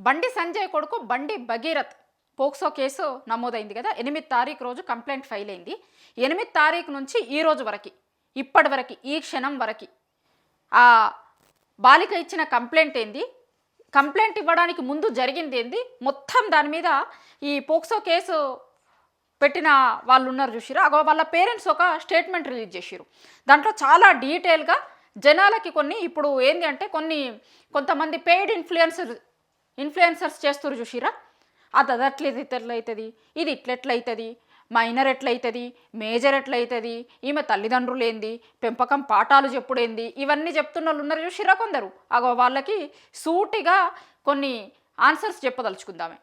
బండి సంజయ్ కొడుకు బండి Bhagirath POCSO case నమోదైంది కదా. 8 తారీఖు రోజు కంప్లైంట్ ఫైల్ అయింది. 8 తారీఖు నుంచి ఈ రోజు వరకు, ఇప్పటి వరకు, ఈ క్షణం వరకు ఆ బాలిక ఇచ్చిన కంప్లైంట్ ఏంది, కంప్లైంట్ ఇవ్వడానికి ముందు జరిగింది ఏంది, మొత్తం దాని మీద ఈ పోక్సో కేసు పెట్టిన వాళ్ళు ఉన్నారు చూసిరా, వాళ్ళ పేరెంట్స్ ఒక స్టేట్మెంట్ రిలీజ్ చేసిరు. దాంట్లో చాలా డీటెయిల్గా జనాలకి కొన్ని ఇప్పుడు ఏంది అంటే కొంతమంది పెయిడ్ ఇన్ఫ్లుయెన్సర్స్ చేస్తారు చూసిరా, అది అట్లేదు ఇట్లయితుంది, ఇది ఇట్లెట్లయితుంది, మైనర్ ఎట్లయితుంది, మేజర్ ఎట్లయితుంది, ఈమె తల్లిదండ్రులు ఏంది, పెంపకం పాఠాలు చెప్పుడేంది, ఇవన్నీ చెప్తున్న వాళ్ళు ఉన్నారు చూసిరా కొందరు. వాళ్ళకి సూటిగా కొన్ని ఆన్సర్స్ చెప్పదలుచుకుందామే.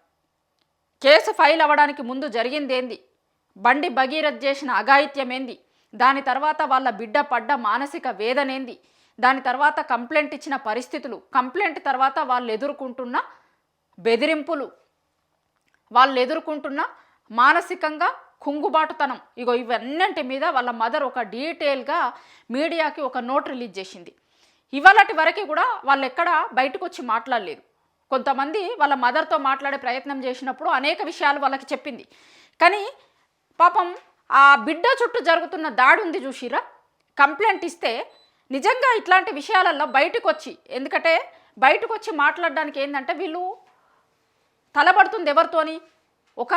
కేసు ఫైల్ అవ్వడానికి ముందు జరిగింది ఏంది, బండి భగీరథ్ చేసిన అఘాయిత్యం ఏంది, దాని తర్వాత వాళ్ళ బిడ్డ పడ్డ మానసిక వేదన ఏంది, దాని తర్వాత కంప్లైంట్ ఇచ్చిన పరిస్థితులు, కంప్లైంట్ తర్వాత వాళ్ళు ఎదుర్కొంటున్న బెదిరింపులు, వాళ్ళు ఎదుర్కొంటున్న మానసికంగా కుంగుబాటుతనం, ఇవన్నింటి మీద వాళ్ళ మదర్ ఒక డీటెయిల్గా మీడియాకి ఒక నోట్ రిలీజ్ చేసింది. ఇవాళటి వరకు కూడా వాళ్ళు ఎక్కడ బయటకు వచ్చి మాట్లాడలేదు. కొంతమంది వాళ్ళ మదర్తో మాట్లాడే ప్రయత్నం చేసినప్పుడు అనేక విషయాలు వాళ్ళకి చెప్పింది. కానీ పాపం ఆ బిడ్డ చుట్టూ జరుగుతున్న దాడి ఉంది చూసిరా, కంప్లైంట్ ఇస్తే నిజంగా ఇట్లాంటి విషయాలలో బయటకు వచ్చి, ఎందుకంటే బయటకు వచ్చి మాట్లాడడానికి ఏంటంటే వీళ్ళు తలబడుతుంది ఎవరితోని, ఒక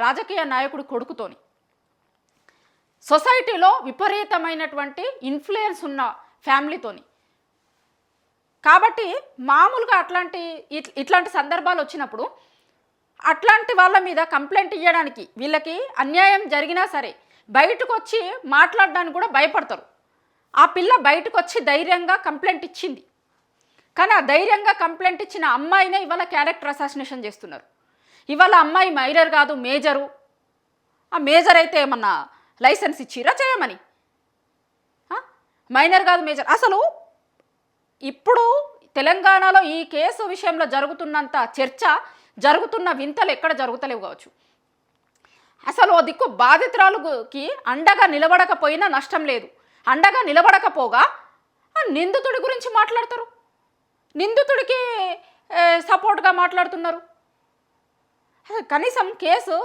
రాజకీయ నాయకుడి కొడుకుతోని, సొసైటీలో విపరీతమైనటువంటి ఇన్ఫ్లుయెన్స్ ఉన్న ఫ్యామిలీతోని. కాబట్టి మామూలుగా ఇట్లాంటి సందర్భాలు వచ్చినప్పుడు అట్లాంటి వాళ్ళ మీద కంప్లైంట్ ఇవ్వడానికి, వీళ్ళకి అన్యాయం జరిగినా సరే బయటకు వచ్చి మాట్లాడడానికి కూడా భయపడతారు. ఆ పిల్ల బయటకు వచ్చి ధైర్యంగా కంప్లైంట్ ఇచ్చింది. కానీ ఆ ధైర్యంగా కంప్లైంట్ ఇచ్చిన అమ్మాయినే ఇవాళ క్యారెక్టర్ అసాసినేషన్ చేస్తున్నారు. ఇవాళ అమ్మాయి మైనర్ కాదు మేజరు, ఆ మేజర్ అయితే ఏమన్నా లైసెన్స్ ఇచ్చిరా చేయమని, మైనర్ కాదు మేజర్. అసలు ఇప్పుడు తెలంగాణలో ఈ కేసు విషయంలో జరుగుతున్నంత చర్చ, జరుగుతున్న వింతలు ఎక్కడ జరుగుతలేవు కావచ్చు. అసలు ఓ దిక్కు బాధితురాలుకి అండగా నిలబడకపోయినా నష్టం లేదు, అండగా నిలబడకపోగా నిందితుడి గురించి మాట్లాడతారు, నిందితుడికి సపోర్ట్గా మాట్లాడుతున్నారు. కనీసం కేసు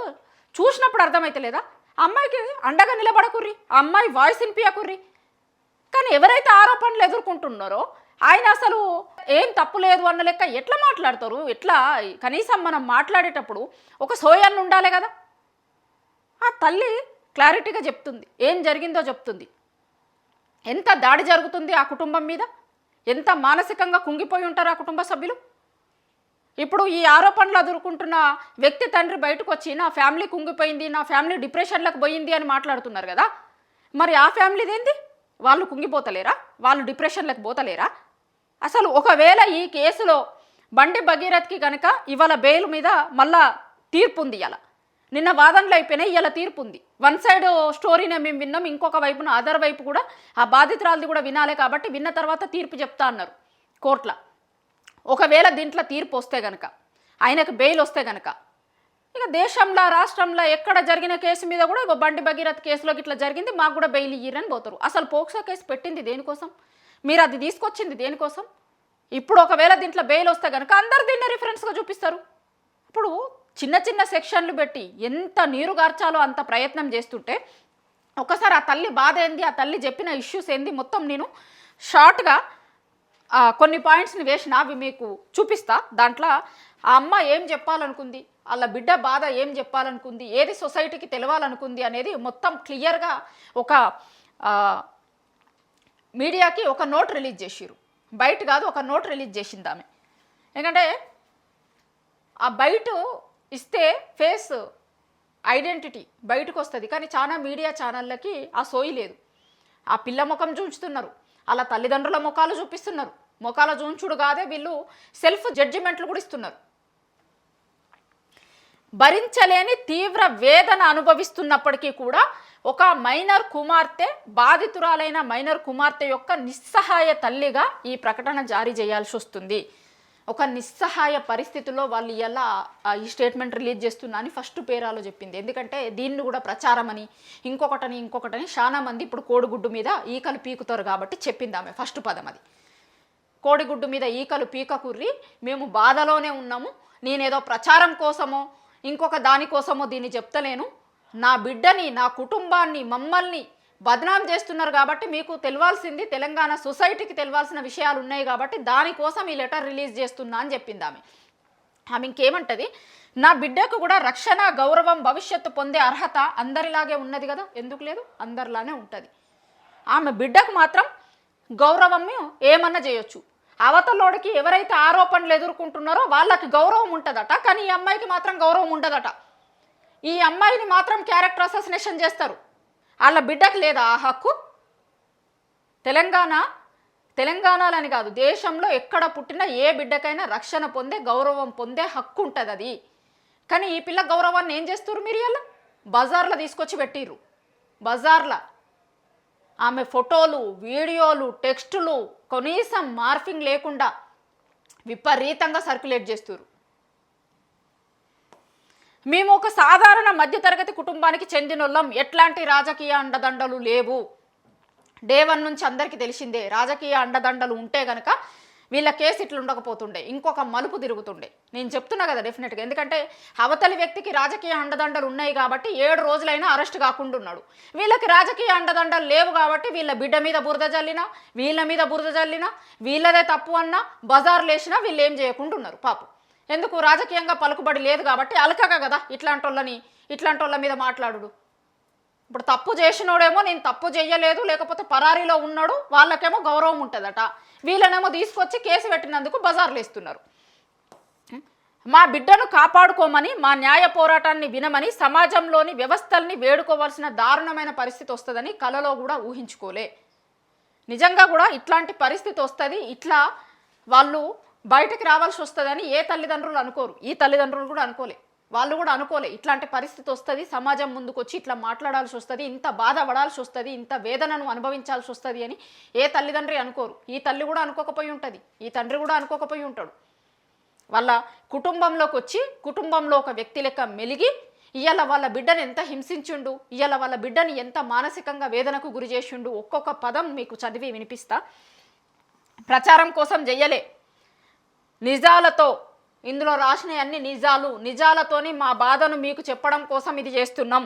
చూసినప్పుడు అర్థమైతే లేదా, అమ్మాయికి అండగా నిలబడకుర్రి, ఆ అమ్మాయి వాయిస్ వినిపించకుర్రి. కానీ ఎవరైతే ఆరోపణలు ఎదుర్కొంటున్నారో ఆయన అసలు ఏం తప్పు లేదు అన్న లెక్క ఎట్లా మాట్లాడతారు, ఎట్లా? కనీసం మనం మాట్లాడేటప్పుడు ఒక సోయాన్ని ఉండాలి కదా. ఆ తల్లి క్లారిటీగా చెప్తుంది, ఏం జరిగిందో చెప్తుంది, ఎంత దాడి జరుగుతుంది ఆ కుటుంబం మీద, ఎంత మానసికంగా కుంగిపోయి ఉంటారు ఆ కుటుంబ సభ్యులు. ఇప్పుడు ఈ ఆరోపణలు ఎదుర్కొంటున్న వ్యక్తి తండ్రి బయటకు వచ్చి నా ఫ్యామిలీ కుంగిపోయింది, నా ఫ్యామిలీ డిప్రెషన్లకు పోయింది అని మాట్లాడుతున్నారు కదా. మరి ఆ ఫ్యామిలీది ఏంది, వాళ్ళు కుంగిపోతలేరా, వాళ్ళు డిప్రెషన్లకు పోతలేరా? అసలు ఒకవేళ ఈ కేసులో బండి భగీరథ్కి కనుక ఇవాళ బెయిల్ మీద మళ్ళా తీర్పు ఉంది, ఇలా నిన్న వాదనలు అయిపోయినాయి, ఇలా తీర్పు ఉంది. వన్ సైడ్ స్టోరీనే మేము విన్నాం, ఇంకొక వైపున అదర్ వైపు కూడా ఆ బాధితురాలది కూడా వినాలి, కాబట్టి విన్న తర్వాత తీర్పు చెప్తా అన్నారు కోర్టులో. ఒకవేళ దీంట్లో తీర్పు వస్తే కనుక, ఆయనకు బెయిల్ వస్తే కనుక, ఇక దేశంలో రాష్ట్రంలో ఎక్కడ జరిగిన కేసు మీద కూడా బండి భగీరథ్ కేసులోకి ఇట్లా జరిగింది, మాకు కూడా బెయిల్ ఇయ్యరని పోతారు. అసలు పోక్సో కేసు పెట్టింది దేనికోసం, మీరు అది తీసుకొచ్చింది దేనికోసం? ఇప్పుడు ఒకవేళ దీంట్లో బెయిల్ వస్తే కనుక అందరు దీన్ని రిఫరెన్స్గా చూపిస్తారు. ఇప్పుడు చిన్న చిన్న సెక్షన్లు పెట్టి ఎంత నీరు గార్చాలో అంత ప్రయత్నం చేస్తుంటే, ఒకసారి ఆ తల్లి బాధ ఏంది, ఆ తల్లి చెప్పిన ఇష్యూస్ ఏంది మొత్తం నేను షార్ట్గా కొన్ని పాయింట్స్ని వేసిన అవి మీకు చూపిస్తా. దాంట్లో ఆ అమ్మ ఏం చెప్పాలనుకుంది, వాళ్ళ బిడ్డ బాధ ఏం చెప్పాలనుకుంది, ఏది సొసైటీకి తెలవాలనుకుంది అనేది మొత్తం క్లియర్గా ఒక మీడియాకి ఒక నోట్ రిలీజ్ చేసిరు. బయట కాదు, ఒక నోట్ రిలీజ్ చేసింది ఆమె. ఎందుకంటే ఆ బయట ఇస్తే ఫేస్ ఐడెంటిటీ బయటకు వస్తుంది, కానీ చాలా మీడియా ఛానళ్ళకి ఆ సోయి లేదు. ఆ పిల్ల ముఖం చూస్తున్నారు, అలా తల్లిదండ్రుల ముఖాలు చూపిస్తున్నారు, ముఖాల చూంచుడు కాదే వీళ్ళు సెల్ఫ్ జడ్జిమెంట్లు కూడా ఇస్తున్నారు. భరించలేని తీవ్ర వేదన అనుభవిస్తున్నప్పటికీ కూడా ఒక మైనర్ కుమార్తె, బాధితురాలైన మైనర్ కుమార్తె యొక్క నిస్సహాయ తల్లిగా ఈ ప్రకటన జారీ చేయాల్సి వస్తుంది. ఒక నిస్సహాయ పరిస్థితుల్లో వాళ్ళు ఇలా ఈ స్టేట్మెంట్ రిలీజ్ చేస్తున్నా అని ఫస్ట్ పేరాలో చెప్పింది. ఎందుకంటే దీన్ని కూడా ప్రచారం అని ఇంకొకటని చాలా మంది ఇప్పుడు కోడిగుడ్డు మీద ఈకలు పీకుతారు కాబట్టి చెప్పింది ఆమె ఫస్ట్ పదం అది. కోడిగుడ్డు మీద ఈకలు పీక కుర్రి మేము బాధలోనే ఉన్నాము, నేనేదో ప్రచారం కోసమో ఇంకొక దానికోసమో దీన్ని చెప్తలేను, నా బిడ్డని నా కుటుంబాన్ని మమ్మల్ని బదనాం చేస్తున్నారు కాబట్టి మీకు తెలవాల్సింది తెలంగాణ సొసైటీకి తెలవాల్సిన విషయాలు ఉన్నాయి కాబట్టి దానికోసం ఈ లెటర్ రిలీజ్ చేస్తున్నా అని చెప్పింది ఆమె ఇంకేమంటది, నా బిడ్డకు కూడా రక్షణ గౌరవం భవిష్యత్తు పొందే అర్హత అందరిలాగే ఉన్నది కదా, ఎందుకు లేదు, అందరిలానే ఉంటుంది. ఆమె బిడ్డకు మాత్రం గౌరవం ఏమన్నా చేయొచ్చు, అవతలోడికి ఎవరైతే ఆరోపణలు ఎదుర్కొంటున్నారో వాళ్ళకి గౌరవం ఉంటుందట, కానీ ఈ అమ్మాయికి మాత్రం గౌరవం ఉండదట. ఈ అమ్మాయిని మాత్రం క్యారెక్టర్ అసాసినేషన్ చేస్తారు, వాళ్ళ బిడ్డకు లేదా ఆ హక్కు? తెలంగాణలని కాదు, దేశంలో ఎక్కడ పుట్టినా ఏ బిడ్డకైనా రక్షణ పొందే గౌరవం పొందే హక్కు ఉంటుంది అది. కానీ ఈ పిల్ల గౌరవాన్ని ఏం చేస్తారు మీరు? ఇలా బజార్లో తీసుకొచ్చి పెట్టిర్రు, బజార్లో ఆమె ఫోటోలు వీడియోలు టెక్స్టులు కనీసం మార్ఫింగ్ లేకుండా విపరీతంగా సర్క్యులేట్ చేస్తారు. మేము ఒక సాధారణ మధ్యతరగతి కుటుంబానికి చెందినోళ్ళం, ఎట్లాంటి రాజకీయ అండదండలు లేవు. డే 1 నుంచి అందరికీ తెలిసిందే, రాజకీయ అండదండలు ఉంటే గనక వీళ్ళ కేసు ఇట్లా ఉండకపోతుండే, ఇంకొక మలుపు తిరుగుతుండే. నేను చెప్తున్నా కదా డెఫినెట్గా, ఎందుకంటే అవతలి వ్యక్తికి రాజకీయ అండదండలు ఉన్నాయి కాబట్టి 7 రోజులైనా అరెస్ట్ కాకుండా ఉన్నాడు. వీళ్ళకి రాజకీయ అండదండలు లేవు కాబట్టి వీళ్ళ బిడ్డ మీద బురద జల్లినా, వీళ్ళ మీద బురద జల్లినా, వీళ్ళదే తప్పు అన్నా, బజార్లు వేసినా వీళ్ళు ఏం చేయకుండా ఉన్నారు పాపం. ఎందుకు? రాజకీయంగా పలుకుబడి లేదు కాబట్టి అలకగా కదా ఇట్లాంటి వాళ్ళ మీద మాట్లాడు. ఇప్పుడు తప్పు చేసినోడేమో నేను తప్పు చెయ్యలేదు లేకపోతే పరారీలో ఉన్నాడు, వాళ్ళకేమో గౌరవం ఉంటుందట, వీళ్ళనేమో తీసుకొచ్చి కేసు పెట్టినందుకు బజార్లు వేస్తున్నారు. మా బిడ్డను కాపాడుకోమని, మా న్యాయ పోరాటాన్ని వినమని సమాజంలోని వ్యవస్థల్ని వేడుకోవాల్సిన దారుణమైన పరిస్థితి వస్తుందని కలలో కూడా ఊహించుకోలే. నిజంగా కూడా ఇట్లాంటి పరిస్థితి వస్తుంది, ఇట్లా వాళ్ళు బయటకు రావాల్సి వస్తుందని ఏ తల్లిదండ్రులు అనుకోరు. ఈ తల్లిదండ్రులు కూడా అనుకోలే, వాళ్ళు కూడా అనుకోలే ఇట్లాంటి పరిస్థితి వస్తుంది, సమాజం ముందుకు వచ్చి ఇట్లా మాట్లాడాల్సి వస్తుంది, ఇంత బాధపడాల్సి వస్తుంది, ఇంత వేదనను అనుభవించాల్సి వస్తుంది అని ఏ తల్లిదండ్రి అనుకోరు. ఈ తల్లి కూడా అనుకోకపోయి ఉంటుంది, ఈ తండ్రి కూడా అనుకోకపోయి ఉంటాడు. వాళ్ళ కుటుంబంలోకి వచ్చి కుటుంబంలో ఒక వ్యక్తి లెక్క మెలిగి ఇవాళ వాళ్ళ బిడ్డను ఎంత హింసించుండు, ఇవాళ వాళ్ళ బిడ్డని ఎంత మానసికంగా వేదనకు గురి చేసిండు. ఒక్కొక్క పదం మీకు చదివి వినిపిస్తా. ప్రచారం కోసం చెయ్యలే, నిజాలతో, ఇందులో రాసిన అన్ని నిజాలతోని మా బాధను మీకు చెప్పడం కోసం ఇది చేస్తున్నాం.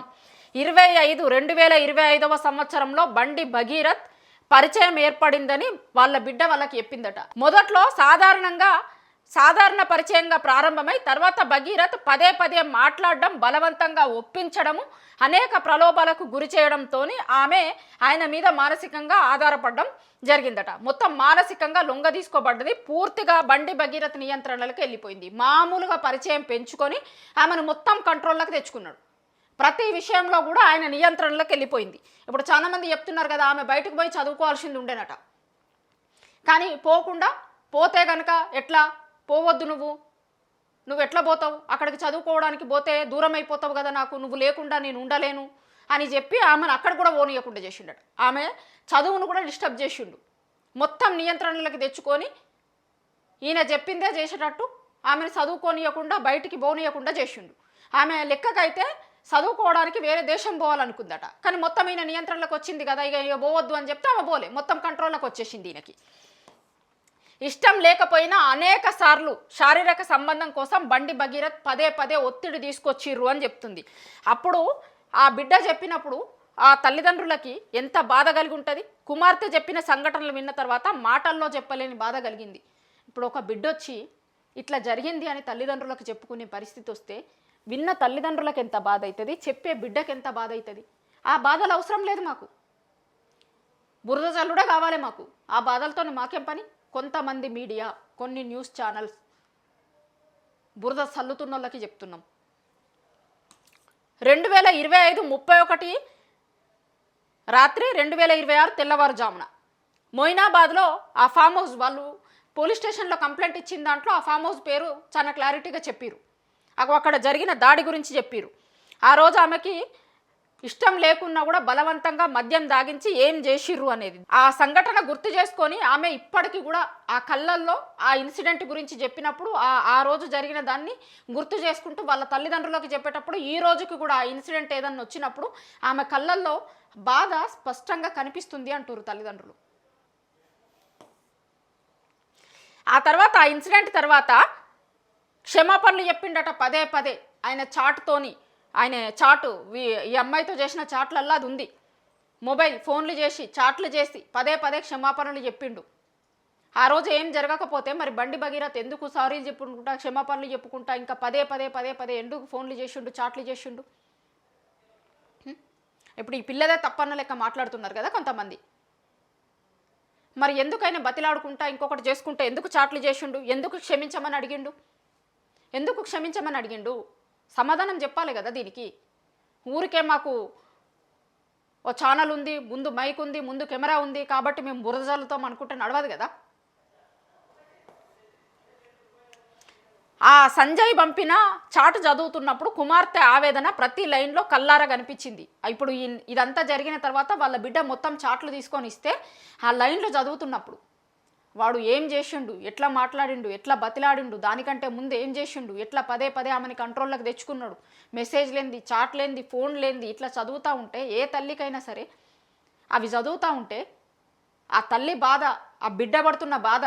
2025వ సంవత్సరంలో బండి భగీరథ్ పరిచయం ఏర్పడిందని వాళ్ళ బిడ్డ వాళ్ళకి చెప్పిందట. మొదట్లో సాధారణ పరిచయంగా ప్రారంభమై తర్వాత భగీరథ్ పదే మాట్లాడడం, బలవంతంగా ఒప్పించడము, అనేక ప్రలోభాలకు గురి చేయడంతో ఆమె ఆయన మీద మానసికంగా ఆధారపడడం జరిగిందట. మొత్తం మానసికంగా లొంగ తీసుకోబడ్డది, పూర్తిగా బండి భగీరథ్ నియంత్రణలకు వెళ్ళిపోయింది. మామూలుగా పరిచయం పెంచుకొని ఆమెను మొత్తం కంట్రోల్లోకి తెచ్చుకున్నాడు. ప్రతి విషయంలో కూడా ఆయన నియంత్రణలోకి వెళ్ళిపోయింది. ఇప్పుడు చాలా మంది చెప్తున్నారు కదా ఆమె బయటకు పోయి చదువుకోవాల్సింది ఉండేనట, కానీ పోతే గనక ఎట్లా పోవద్దు, నువ్వు ఎట్లా పోతావు, అక్కడికి చదువుకోవడానికి పోతే దూరం అయిపోతావు కదా, నువ్వు లేకుండా నేను ఉండలేను అని చెప్పి ఆమెను అక్కడ కూడా పోనీయకుండా చేసిండట. ఆమె చదువును కూడా డిస్టర్బ్ చేసిండు, మొత్తం నియంత్రణలకు తెచ్చుకొని ఈయన చెప్పిందే చేసేటట్టు ఆమెను చదువుకోనియకుండా బయటికి పోనీయకుండా చేసిండు. ఆమె లెక్కకైతే చదువుకోవడానికి వేరే దేశం పోవాలనుకుందట, కానీ మొత్తం ఈయన నియంత్రణలకు వచ్చింది కదా, ఇక పోవద్దు అని చెప్తే ఆమె పోలే, మొత్తం కంట్రోల్లోకి వచ్చేసింది. ఈయనకి ఇష్టం లేకపోయినా అనేక సార్లు శారీరక సంబంధం కోసం బండి భగీరథ్ పదే ఒత్తిడి తీసుకొచ్చిర్రు అని చెప్తుంది. అప్పుడు ఆ బిడ్డ చెప్పినప్పుడు ఆ తల్లిదండ్రులకి ఎంత బాధ కలిగి ఉంటుంది. కుమార్తె చెప్పిన సంఘటనలు విన్న తర్వాత మాటల్లో చెప్పలేని బాధ కలిగింది. ఇప్పుడు ఒక బిడ్డ వచ్చి ఇట్లా జరిగింది అని తల్లిదండ్రులకు చెప్పుకునే పరిస్థితి వస్తే విన్న తల్లిదండ్రులకు ఎంత బాధ అవుతుంది, చెప్పే బిడ్డకి ఎంత బాధ అవుతుంది. ఆ బాధలు అవసరం లేదు మాకు, బురద జల్లుడే కావాలి మాకు. ఆ బాధలతో మాకేం పని? కొంతమంది మీడియా, కొన్ని న్యూస్ ఛానల్స్ బురద చల్లుతున్న వాళ్ళకి చెప్తున్నాం. 2025 31 రాత్రి 2026 తెల్లవారుజామున మొయినాబాద్లో ఆ ఫామ్ హౌస్ వాళ్ళు పోలీస్ స్టేషన్లో కంప్లైంట్ ఇచ్చిన దాంట్లో ఆ ఫామ్ హౌస్ పేరు చాలా క్లారిటీగా చెప్పారు, అక్కడ జరిగిన దాడి గురించి చెప్పారు. ఆ రోజు ఆమెకి ఇష్టం లేకున్నా కూడా బలవంతంగా మద్యం దాగించి ఏం చేసిర్రు అనేది ఆ సంఘటన గుర్తు చేసుకొని ఆమె ఇప్పటికీ కూడా ఆ కళ్ళల్లో ఆ ఇన్సిడెంట్ గురించి చెప్పినప్పుడు ఆ రోజు జరిగిన దాన్ని గుర్తు చేసుకుంటూ వాళ్ళ తల్లిదండ్రులకు చెప్పేటప్పుడు ఈ రోజుకి కూడా ఆ ఇన్సిడెంట్ ఏదన్నా వచ్చినప్పుడు ఆమె కళ్ళల్లో బాధ స్పష్టంగా కనిపిస్తుంది అంటారు తల్లిదండ్రులు. ఆ తర్వాత ఆ ఇన్సిడెంట్ తర్వాత క్షమాపణలు చెప్పిండట పదే పదే. ఆయన చాటుతోని, ఆయన చాటు ఈ అమ్మాయితో చేసిన చాట్లల్లా అది ఉంది. మొబైల్ ఫోన్లు చేసి చాట్లు చేసి పదే పదే క్షమాపణలు చెప్పిండు. ఆ రోజు ఏం జరగకపోతే మరి బండి భగీరథ్ ఎందుకు సారీలు చెప్పుకుంటా, క్షమాపణలు చెప్పుకుంటా ఇంకా పదే పదే పదే పదే ఎందుకు ఫోన్లు చేసిండు, చాట్లు చేసిండు? ఇప్పుడు ఈ పిల్లదే తప్పన్న లెక్క మాట్లాడుతున్నారు కదా కొంతమంది. మరి ఎందుకైనా బతిలాడుకుంటా ఇంకొకటి చేసుకుంటా ఎందుకు చాట్లు చేసిండు? ఎందుకు క్షమించమని అడిగిండు? ఎందుకు క్షమించమని అడిగిండు? సమాధానం చెప్పాలి కదా దీనికి. ఊరికే మాకు ఓ ఛానల్ ఉంది, ముందు మైక్ ఉంది, ముందు కెమెరా ఉంది కాబట్టి మేము బురదజల్లుతాం అనుకుంటే నడవదు కదా. ఆ సంజయ్ పంపిన చాటు చదువుతున్నప్పుడు కుమార్తె ఆవేదన ప్రతి లైన్లో కల్లారా కనిపించింది. ఇప్పుడు ఇదంతా జరిగిన తర్వాత వాళ్ళ బిడ్డ మొత్తం చాట్లు తీసుకొని ఇస్తే ఆ లైన్లో చదువుతున్నప్పుడు వాడు ఏం చేసిండు, ఎట్లా మాట్లాడిండు, ఎట్లా బతిలాడిండు, దానికంటే ముందు ఏం చేసిండు, ఎట్లా పదే పదే ఆమెని కంట్రోల్లోకి తెచ్చుకున్నాడు, మెసేజ్ లేనిది, చాట్ లేనిది, ఫోన్ లేనిది, ఇట్లా చదువుతూ ఉంటే ఏ తల్లికైనా సరే అవి చదువుతూ ఉంటే ఆ తల్లి బాధ, ఆ బిడ్డ పడుతున్న బాధ,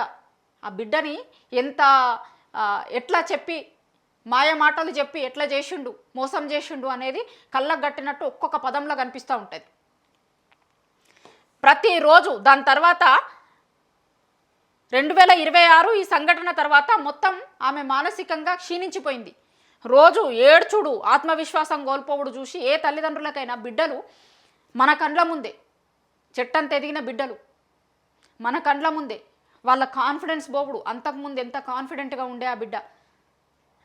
ఆ బిడ్డని ఎంత ఎట్లా చెప్పి మాయ మాటలు చెప్పి ఎట్లా చేసిండు, మోసం చేసిండు అనేది కళ్ళకు గట్టినట్టు ఒక్కొక్క పదంలో కనిపిస్తూ ఉంటుంది ప్రతిరోజు. దాని తర్వాత 2026 ఈ సంఘటన తర్వాత మొత్తం ఆమె మానసికంగా క్షీణించిపోయింది. రోజు ఏడ్చుడు, ఆత్మవిశ్వాసం కోల్పోవుడు చూసి ఏ తల్లిదండ్రులకైనా బిడ్డలు మన కండ్ల ముందే, చెట్టంత ఎదిగిన బిడ్డలు మన కండ్ల ముందే వాళ్ళ కాన్ఫిడెన్స్ పోవుడు. అంతకుముందు ఎంత కాన్ఫిడెంట్గా ఉండే ఆ బిడ్డ,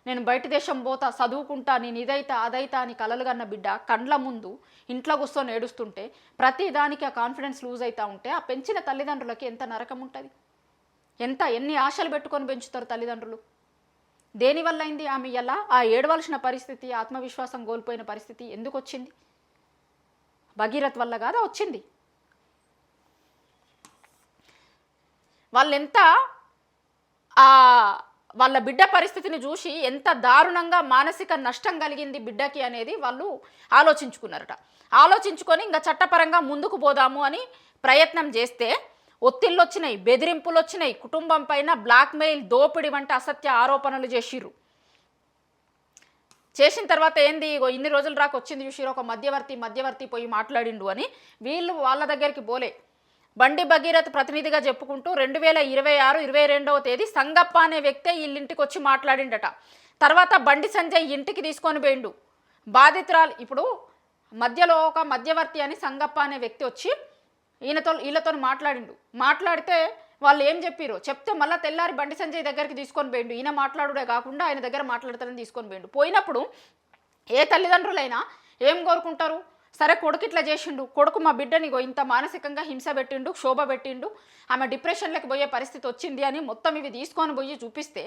నేను బయట దేశం పోతా, చదువుకుంటా, నేను ఇదైతా అదైతా అని కలలు కన్న బిడ్డ కండ్ల ముందు ఇంట్లో కూర్చొని ఏడుస్తుంటే ప్రతి దానికి ఆ కాన్ఫిడెన్స్ లూజ్ అవుతూ ఉంటే ఆ పెంచిన తల్లిదండ్రులకి ఎంత నరకం ఉంటుంది. ఎన్ని ఆశలు పెట్టుకొని పెంచుతారు తల్లిదండ్రులు. దేనివల్ల అయింది ఆమె ఎలా ఆ ఏడవలసిన పరిస్థితి, ఆత్మవిశ్వాసం కోల్పోయిన పరిస్థితి ఎందుకు వచ్చింది? భగీరథ్ వల్ల కాదా వచ్చింది. వాళ్ళెంత వాళ్ళ బిడ్డ పరిస్థితిని చూసి ఎంత దారుణంగా మానసిక నష్టం కలిగింది బిడ్డకి అనేది వాళ్ళు ఆలోచించుకున్నారట. ఆలోచించుకొని ఇంకా చట్టపరంగా ముందుకు పోదాము అని ప్రయత్నం చేస్తే ఒత్తిళ్ళు వచ్చినాయి, బెదిరింపులు వచ్చినాయి, కుటుంబం పైన బ్లాక్మెయిల్, దోపిడి వంటి అసత్య ఆరోపణలు చేసిర్రు. చేసిన తర్వాత ఏంది, ఇన్ని రోజులు రాక వచ్చింది చూసిరు, ఒక మధ్యవర్తి పోయి మాట్లాడిండు అని వీళ్ళు వాళ్ళ దగ్గరికి పోలే. బండి భగీరథ్ ప్రతినిధిగా చెప్పుకుంటూ 2026 22వ తేదీ సంగప్ప అనే వ్యక్తే వీళ్ళింటికి వచ్చి మాట్లాడిండట. తర్వాత బండి సంజయ్ ఇంటికి తీసుకొని పోయిండు. బాధితురాలు ఇప్పుడు మధ్యలో ఒక మధ్యవర్తి అని సంగప్ప అనే వ్యక్తి వచ్చి వీళ్ళతో మాట్లాడిండు. మాట్లాడితే వాళ్ళు ఏం చెప్పారో చెప్తే మళ్ళీ తెల్లారి బండి సంజయ్ దగ్గరికి తీసుకొని పోయిండు. ఈయన మాట్లాడుడే కాకుండా ఆయన దగ్గర మాట్లాడతానని తీసుకొని పోయిండు. పోయినప్పుడు ఏ తల్లిదండ్రులైనా ఏం కోరుకుంటారు, సరే కొడుకు ఇట్లా చేసిండు, కొడుకు మా బిడ్డని ఇంత మానసికంగా హింస పెట్టిండు, క్షోభ పెట్టిండు, ఆమె డిప్రెషన్లోకి పోయే పరిస్థితి వచ్చింది అని మొత్తం ఇవి తీసుకొని పోయి చూపిస్తే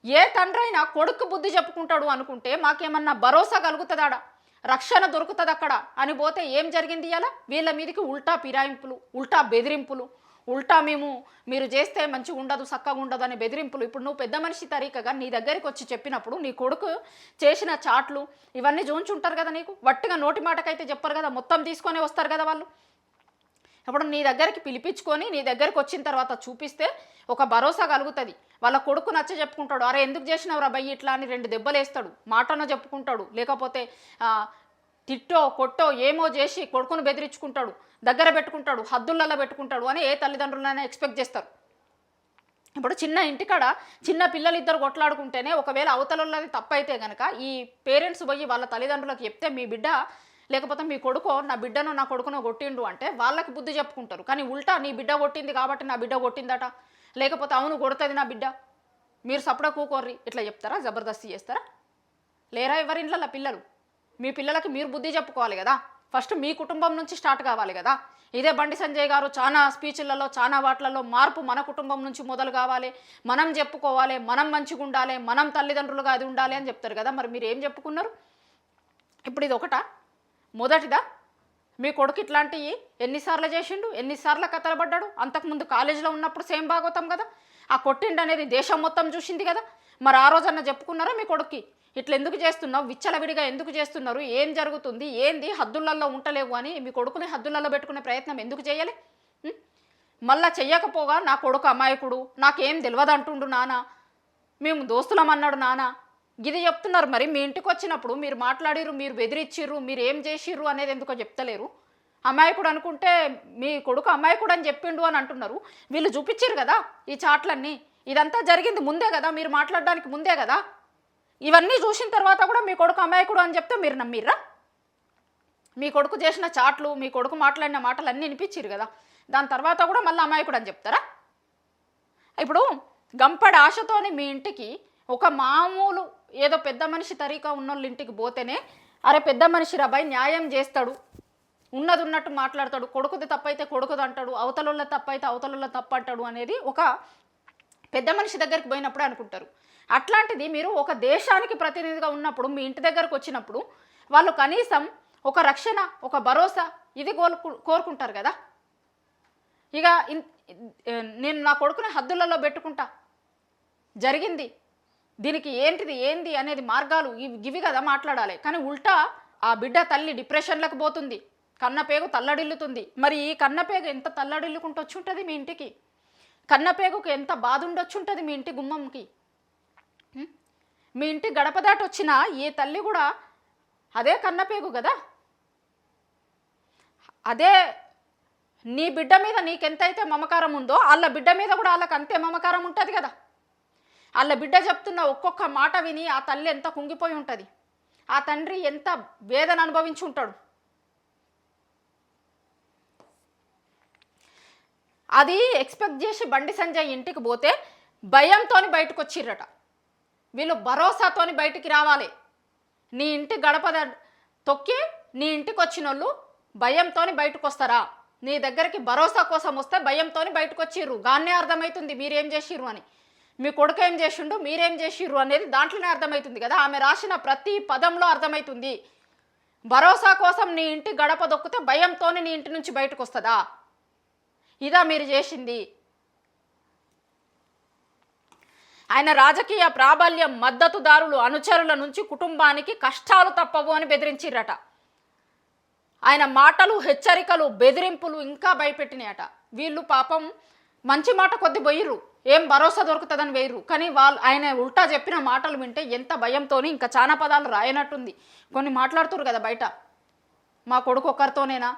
ఏ తండ్రి అయినా కొడుకు బుద్ధి చెప్పుకుంటాడు అనుకుంటే మాకేమన్నా భరోసా కలుగుతుందాడా, రక్షణ దొరుకుతుంది అక్కడ అని పోతే ఏం జరిగింది ఇలా? వీళ్ళ మీదకి ఉల్టా పిరాయింపులు, ఉల్టా బెదిరింపులు, ఉల్టా మీరు చేస్తే మంచిగా ఉండదు, చక్కగా ఉండదు అనే బెదిరింపులు. ఇప్పుడు నువ్వు పెద్ద మనిషి తరీకగా నీ దగ్గరికి వచ్చి చెప్పినప్పుడు నీ కొడుకు చేసిన చాట్లు ఇవన్నీ చూంచుంటారు కదా, నీకు వట్టిగా నోటి మాటకైతే చెప్పరు కదా, మొత్తం తీసుకొని వస్తారు కదా వాళ్ళు. ఇప్పుడు నీ దగ్గరికి పిలిపించుకొని నీ దగ్గరికి వచ్చిన తర్వాత చూపిస్తే ఒక భరోసా కలుగుతుంది. వాళ్ళ కొడుకు నచ్చ చెప్పుకుంటాడు, అరే ఎందుకు చేసినావు రా బయ్యి ఇట్లా అని 2 దెబ్బలు వేస్తాడు, మాటనో చెప్పుకుంటాడు, లేకపోతే తిట్టో కొట్టో ఏమో చేసి కొడుకును బెదిరించుకుంటాడు, దగ్గర పెట్టుకుంటాడు, హద్దులలో పెట్టుకుంటాడు అని ఏ తల్లిదండ్రులైనా ఎక్స్పెక్ట్ చేస్తారు. ఇప్పుడు చిన్న ఇంటికాడ చిన్న పిల్లలు ఇద్దరు కొట్లాడుకుంటేనే ఒకవేళ అవతలది తప్పైతే కనుక ఈ పేరెంట్స్ పోయి వాళ్ళ తల్లిదండ్రులకు చెప్తే మీ బిడ్డ లేకపోతే మీ కొడుకో నా బిడ్డనో నా కొడుకునో కొట్టిండు అంటే వాళ్ళకి బుద్ధి చెప్పుకుంటారు. కానీ ఉల్టా నీ బిడ్డ కొట్టింది కాబట్టి నా బిడ్డ కొట్టిందట, లేకపోతే అవును కొడుతుంది నా బిడ్డ, మీరు సపడా కూకోర్రి ఇట్లా చెప్తారా, జబర్దస్తి చేస్తారా? లేరా ఎవరి ఇంట్లో పిల్లలు? మీ పిల్లలకి మీరు బుద్ధి చెప్పుకోవాలి కదా, ఫస్ట్ మీ కుటుంబం నుంచి స్టార్ట్ కావాలి కదా. ఇదే బండి సంజయ్ గారు చాలా స్పీచ్లలో చాలా వాటిలలో మార్పు మన కుటుంబం నుంచి మొదలు కావాలి, మనం చెప్పుకోవాలి, మనం మంచిగా ఉండాలి, మనం తల్లిదండ్రులుగా అది ఉండాలి అని చెప్తారు కదా. మరి మీరు ఏం చెప్పుకున్నారు? ఇప్పుడు ఇది ఒకటా, మొదటిదా? మీ కొడుకు ఇట్లాంటివి ఎన్నిసార్లు చేసిండు, ఎన్నిసార్లు కథలు పడ్డాడు? అంతకుముందు కాలేజీలో ఉన్నప్పుడు సేమ్ భాగవతం కదా, ఆ కొట్టిండు అనేది దేశం మొత్తం చూసింది కదా. మరి ఆ రోజన్నా చెప్పుకున్నారా మీ కొడుక్కి ఇట్లా ఎందుకు చేస్తున్నావు, విచ్చలవిడిగా ఎందుకు చేస్తున్నారు, ఏం జరుగుతుంది, ఏంది, హద్దులలో ఉండలేవు అని మీ కొడుకుని హద్దులలో పెట్టుకునే ప్రయత్నం ఎందుకు చేయాలి? మళ్ళా చెయ్యకపోగా నా కొడుకు అమాయకుడు, నాకేం తెలియదు అంటుండు నాన్న, మేము దోస్తులం అన్నాడు నాన్న, గిది చెప్తున్నారు. మరి మీ ఇంటికి వచ్చినప్పుడు మీరు మాట్లాడిర్రు, మీరు బెదిరిచ్చిర్రు, మీరు ఏం చేసిర్రు అనేది ఎందుకో చెప్తలేరు. అమాయకుడు అనుకుంటే మీ కొడుకు అమాయకుడు అని చెప్పిండు అని అంటున్నారు. వీళ్ళు చూపించారు కదా ఈ చాట్లన్నీ, ఇదంతా జరిగింది ముందే కదా, మీరు మాట్లాడడానికి ముందే కదా. ఇవన్నీ చూసిన తర్వాత కూడా మీ కొడుకు అమాయకుడు అని చెప్తే మీరు నమ్మిర్రా? మీ కొడుకు చేసిన చాట్లు, మీ కొడుకు మాట్లాడిన మాటలు అన్నీ వినిపించారు కదా, దాని తర్వాత కూడా మళ్ళీ అమాయకుడు అని చెప్తారా? ఇప్పుడు గంపడి ఆశతోని మీ ఇంటికి ఒక మామూలు ఏదో పెద్ద మనిషి తరీకా ఉన్నోళ్ళ ఇంటికి పోతేనే అరే పెద్ద మనిషి రాబాయి న్యాయం చేస్తాడు, ఉన్నది ఉన్నట్టు మాట్లాడతాడు, కొడుకుది తప్పైతే కొడుకుది అంటాడు, అవతల తప్పైతే అవతల తప్పు అంటాడు అనేది ఒక పెద్ద మనిషి దగ్గరికి పోయినప్పుడే అనుకుంటారు. అట్లాంటిది మీరు ఒక దేశానికి ప్రతినిధిగా ఉన్నప్పుడు మీ ఇంటి దగ్గరకు వచ్చినప్పుడు వాళ్ళు కనీసం ఒక రక్షణ, ఒక భరోసా ఇది కోరుకుంటారు కదా. ఇక నేను నా కొడుకుని హద్దులలో పెట్టుకుంటా, జరిగింది దీనికి ఏంది అనేది మార్గాలు ఇవి కదా మాట్లాడాలి. కానీ ఉల్టా ఆ బిడ్డ తల్లి డిప్రెషన్లకు పోతుంది, కన్నపేగు తల్లడిల్లుతుంది. మరి ఈ కన్నపేగు ఎంత తల్లడిల్లుకుంటూ వచ్చుంటుంది మీ ఇంటికి? కన్నపేగుకు ఎంత బాధ ఉండొచ్చుంటుంది మీ ఇంటి గుమ్మంకి? మీ ఇంటి గడప దాటి వచ్చిన ఏ తల్లి కూడా అదే కన్నపేగు కదా. అదే నీ బిడ్డ మీద నీకెంతైతే మమకారం ఉందో వాళ్ళ బిడ్డ మీద కూడా వాళ్ళకి అంతే మమకారం ఉంటుంది కదా. వాళ్ళ బిడ్డ చెప్తున్న ఒక్కొక్క మాట విని ఆ తల్లి ఎంత కుంగిపోయి ఉంటుంది, ఆ తండ్రి ఎంత వేదన అనుభవించి ఉంటాడు. అది ఎక్స్పెక్ట్ చేసి బండి సంజయ్ ఇంటికి పోతే భయంతోని బయటకు వచ్చిర్రట. వీళ్ళు భరోసాతోని బయటికి రావాలి. నీ ఇంటి గడప తొక్కి నీ ఇంటికి వచ్చిన వాళ్ళు భయంతోని బయటకు వస్తారా? నీ దగ్గరికి భరోసా కోసం వస్తే భయంతోని బయటకు వచ్చిర్రు. గానే అర్థమవుతుంది మీరేం చేసిర్రు అని. మీ కొడుకు ఏం చేసిండు, మీరేం చేసిర్రు అనేది దాంట్లోనే అర్థమవుతుంది కదా. ఆమె రాసిన ప్రతి పదంలో అర్థమవుతుంది. భరోసా కోసం నీ ఇంటి గడప దొక్కితే భయంతోని నీ ఇంటి నుంచి బయటకు వస్తుందా? ఇదా మీరు చేసింది? ఆయన రాజకీయ ప్రాబల్యం, మద్దతుదారులు, అనుచరుల నుంచి కుటుంబానికి కష్టాలు తప్పవు అని బెదిరించిరట. ఆయన మాటలు, హెచ్చరికలు, బెదిరింపులు ఇంకా భయపెట్టినాయట. వీళ్ళు పాపం మంచి మాట కొద్ది పోయిర్రు, ఏం భరోసా దొరుకుతుందని వేయరు. కానీ ఆయన ఉల్టా చెప్పిన మాటలు వింటే ఎంత భయంతో ఇంకా చాలా పదాలు రాయనట్టుంది. కొన్ని మాట్లాడుతురు కదా బయట, మా కొడుకు ఒక్కరితోనేనా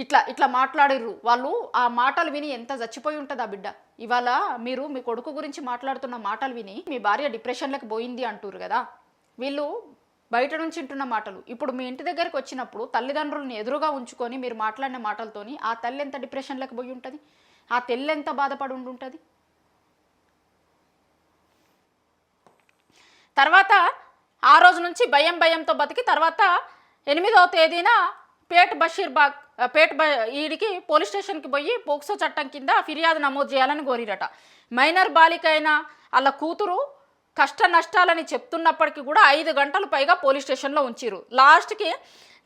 ఇట్లా ఇట్లా మాట్లాడిర్రు. వాళ్ళు ఆ మాటలు విని ఎంత చచ్చిపోయి ఉంటుంది ఆ బిడ్డ. ఇవాళ మీరు మీ కొడుకు గురించి మాట్లాడుతున్న మాటలు విని మీ భార్య డిప్రెషన్లకు పోయింది అంటారు కదా. వీళ్ళు బయట నుంచి వింటున్న మాటలు ఇప్పుడు మీ ఇంటి దగ్గరికి వచ్చినప్పుడు తల్లిదండ్రులను ఎదురుగా ఉంచుకొని మీరు మాట్లాడిన మాటలతోని ఆ తల్లి ఎంత డిప్రెషన్లకు పోయి ఉంటుంది, ఆ తెల్లి ఎంత బాధపడి ఉంటుంది. తర్వాత ఆ రోజు నుంచి భయంతో బతికి తర్వాత 8వ తేదీన ఈడికి పోలీస్ స్టేషన్కి పోయి పోక్సో చట్టం కింద ఫిర్యాదు నమోదు చేయాలని కోరిరట. మైనర్ బాలిక అయిన వాళ్ళ కూతురు కష్ట నష్టాలని చెప్తున్నప్పటికీ కూడా 5 గంటలు పైగా పోలీస్ స్టేషన్లో ఉంచిరు. లాస్ట్కి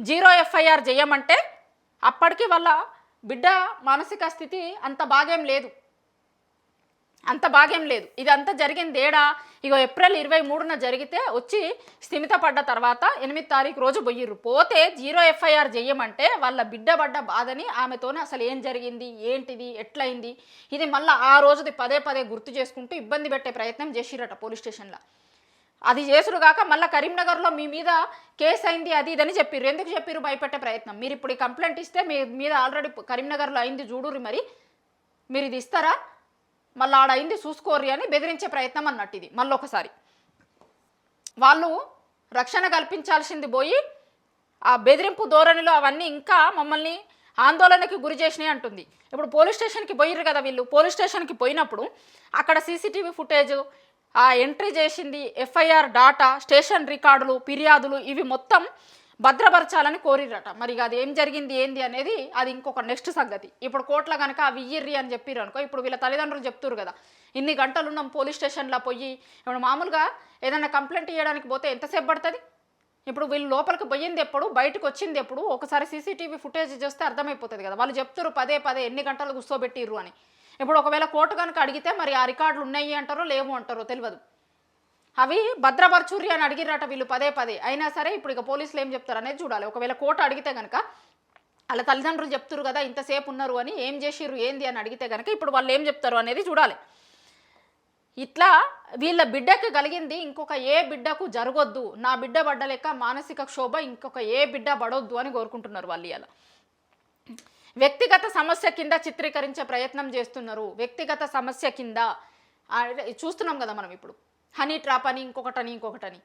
0 FIR చేయమంటే అప్పటికి వాళ్ళ బిడ్డ మానసిక స్థితి అంత బాగేం లేదు. ఇదంతా జరిగింది ఏడా? ఇగో ఏప్రిల్ 23న జరిగితే వచ్చి స్థిమిత పడ్డ తర్వాత 8వ తారీఖు రోజు పోయిర్రు. పోతే 0 FIR చేయమంటే వాళ్ళ బిడ్డ పడ్డ బాధని ఆమెతోనే అసలు ఏం జరిగింది, ఏంటిది, ఎట్లయింది, ఇది మళ్ళీ ఆ రోజుది పదే గుర్తు చేసుకుంటూ ఇబ్బంది పెట్టే ప్రయత్నం చేసిరట పోలీస్ స్టేషన్లో. అది చేసుడు కాక మళ్ళీ కరీంనగర్లో మీ మీద కేసు అయింది అది ఇదని చెప్పిర్రు. ఎందుకు చెప్పిర్రు? భయపెట్టే ప్రయత్నం. మీరు ఇప్పుడు ఈ కంప్లైంట్ ఇస్తే మీ మీద ఆల్రెడీ కరీంనగర్లో అయింది చూడుర్రి, మరి మీరు ఇది ఇస్తారా, మళ్ళీ ఆడ అయింది చూసుకోర్రి అని బెదిరించే ప్రయత్నం అన్నట్టు. ఇది మళ్ళీ ఒకసారి వాళ్ళు రక్షణ కల్పించాల్సింది పోయి ఆ బెదిరింపు ధోరణిలో అవన్నీ ఇంకా మమ్మల్ని ఆందోళనకి గురి చేసినాయి అంటుంది. ఇప్పుడు పోలీస్ స్టేషన్కి పోయిర్రు కదా వీళ్ళు. పోలీస్ స్టేషన్కి పోయినప్పుడు అక్కడ CCTV ఫుటేజ్, ఆ ఎంట్రీ చేసింది FIR డాటా, స్టేషన్ రికార్డులు, ఫిర్యాదులు ఇవి మొత్తం భద్రపరచాలని కోరిరట. మరి అది ఏం జరిగింది ఏంది అనేది అది ఇంకొక నెక్స్ట్ సంగతి. ఇప్పుడు కోర్టులో కనుక అవి ఇయ్యిర్రి అని చెప్పిర్రు అనుకో, ఇప్పుడు వీళ్ళ తల్లిదండ్రులు చెప్తురు కదా ఇన్ని గంటలు ఉన్నాం పోలీస్ స్టేషన్లో పోయి. ఇప్పుడు మామూలుగా ఏదైనా కంప్లైంట్ ఇవ్వడానికి పోతే ఎంతసేపు పడుతుంది? ఇప్పుడు వీళ్ళు లోపలికి పోయింది ఎప్పుడు, బయటకు వచ్చింది ఎప్పుడు, ఒకసారి CCTV ఫుటేజ్ చూస్తే అర్థమైపోతుంది కదా. వాళ్ళు చెప్తారు పదే ఎన్ని గంటలు కూర్చోబెట్టిర్రు అని. ఇప్పుడు ఒకవేళ కోర్టు కనుక అడిగితే మరి ఆ రికార్డులు ఉన్నాయి అంటారో లేవు అంటారో తెలియదు. అవి భద్రపరచుర్రి అని అడిగిరట వీళ్ళు పదే. అయినా సరే ఇప్పుడు ఇక పోలీసులు ఏం చెప్తారు అనేది చూడాలి. ఒకవేళ కోర్టు అడిగితే కనుక వాళ్ళ తల్లిదండ్రులు చెప్తున్నారు కదా ఇంతసేపు ఉన్నారు అని, ఏం చేసిర్రు ఏంది అని అడిగితే కనుక ఇప్పుడు వాళ్ళు ఏం చెప్తారు అనేది చూడాలి. ఇట్లా వీళ్ళ బిడ్డకి కలిగింది ఇంకొక ఏ బిడ్డకు జరగొద్దు, నా బిడ్డ పడ్డ లెక్క మానసిక క్షోభ ఇంకొక ఏ బిడ్డ పడొద్దు అని కోరుకుంటున్నారు వాళ్ళు. ఇలా వ్యక్తిగత సమస్య కింద చిత్రీకరించే ప్రయత్నం చేస్తున్నారు. వ్యక్తిగత సమస్య కింద చూస్తున్నాం కదా మనం ఇప్పుడు, హనీ ట్రాప్ అని ఇంకొకటని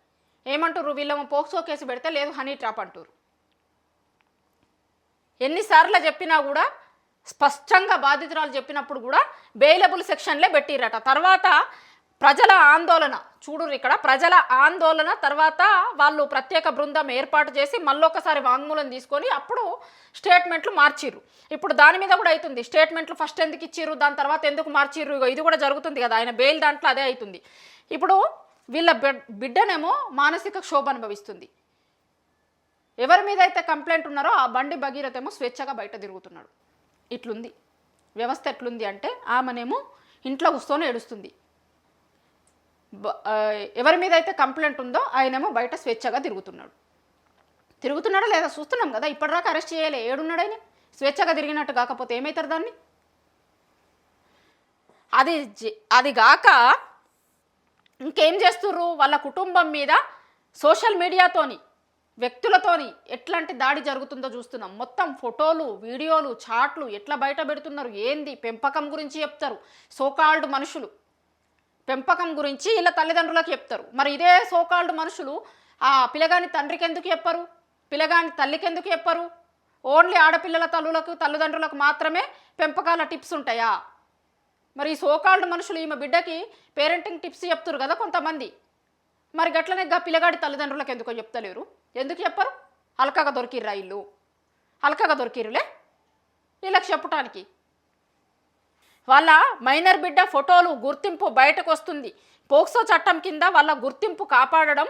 ఏమంటారు వీళ్ళేమో పోక్సో కేసు పెడితే లేదు హనీ ట్రాప్ అంటారు. ఎన్నిసార్లు చెప్పినా కూడా స్పష్టంగా బాధితురాలు చెప్పినప్పుడు కూడా బెయిలబుల్ సెక్షన్లే పెట్టిరట. తర్వాత ప్రజల ఆందోళన చూడురు, ఇక్కడ ప్రజల ఆందోళన తర్వాత వాళ్ళు ప్రత్యేక బృందం ఏర్పాటు చేసి మళ్ళొకసారి వాంగ్మూలం తీసుకొని అప్పుడు స్టేట్మెంట్లు మార్చిర్రు. ఇప్పుడు దాని మీద కూడా అవుతుంది, స్టేట్మెంట్లు ఫస్ట్ ఎందుకు ఇచ్చిర్రు దాని తర్వాత ఎందుకు మార్చిర్రు, ఇది కూడా జరుగుతుంది కదా, ఆయన బెయిల్ దాంట్లో అదే అవుతుంది. ఇప్పుడు వీళ్ళ బిడ్డనేమో మానసిక క్షోభ అనుభవిస్తుంది. ఎవరి మీద అయితే కంప్లైంట్ ఉన్నారో ఆ బండి భగీరథ్ ఏమో స్వేచ్ఛగా బయట తిరుగుతున్నాడు. ఇట్లుంది వ్యవస్థ. ఎట్లుంది అంటే ఆమెనేమో ఇంట్లో కూర్చొని ఏడుస్తుంది, ఎవరి మీద అయితే కంప్లైంట్ ఉందో ఆయనేమో బయట స్వేచ్ఛగా తిరుగుతున్నాడా లేదా చూస్తున్నాం కదా. ఇప్పటిదాకా అరెస్ట్ చేయలే, ఏడున్నాడు ఆయన స్వేచ్ఛగా తిరిగినట్టు. కాకపోతే ఏమవుతారు దాన్ని, అది గాక ఇంకేం చేస్తుర్రు, వాళ్ళ కుటుంబం మీద సోషల్ మీడియాతోని వ్యక్తులతోని ఎట్లాంటి దాడి జరుగుతుందో చూస్తున్నాం. మొత్తం ఫోటోలు వీడియోలు చాట్లు ఎట్లా బయట పెడుతున్నారు, ఏంది పెంపకం గురించి చెప్తారు. సోకాల్డ్ మనుషులు పెంపకం గురించి ఇలా తల్లిదండ్రులకు చెప్తారు. మరి ఇదే సోకాల్డ్ మనుషులు ఆ పిల్లగాని తండ్రికి ఎందుకు చెప్పరు, పిల్లగాని తల్లికి ఎందుకు చెప్పరు? ఓన్లీ ఆడపిల్లల తల్లిదండ్రులకు మాత్రమే పెంపకాల టిప్స్ ఉంటాయా? మరి ఈ సోకాల్డ్ మనుషులు ఈమె బిడ్డకి పేరెంటింగ్ టిప్స్ చెప్తారు కదా కొంతమంది, మరి గట్లనే పిల్లగాడి తల్లిదండ్రులకు ఎందుకో చెప్తలేరు, ఎందుకు చెప్పరు? అలకగా దొరికిర్రా ఇల్లు, అలకగా దొరికిరులే వీళ్ళకి చెప్పటానికి. వాళ్ళ మైనర్ బిడ్డ ఫోటోలు గుర్తింపు బయటకు వస్తుంది. పోక్సో చట్టం కింద వాళ్ళ గుర్తింపు కాపాడడం,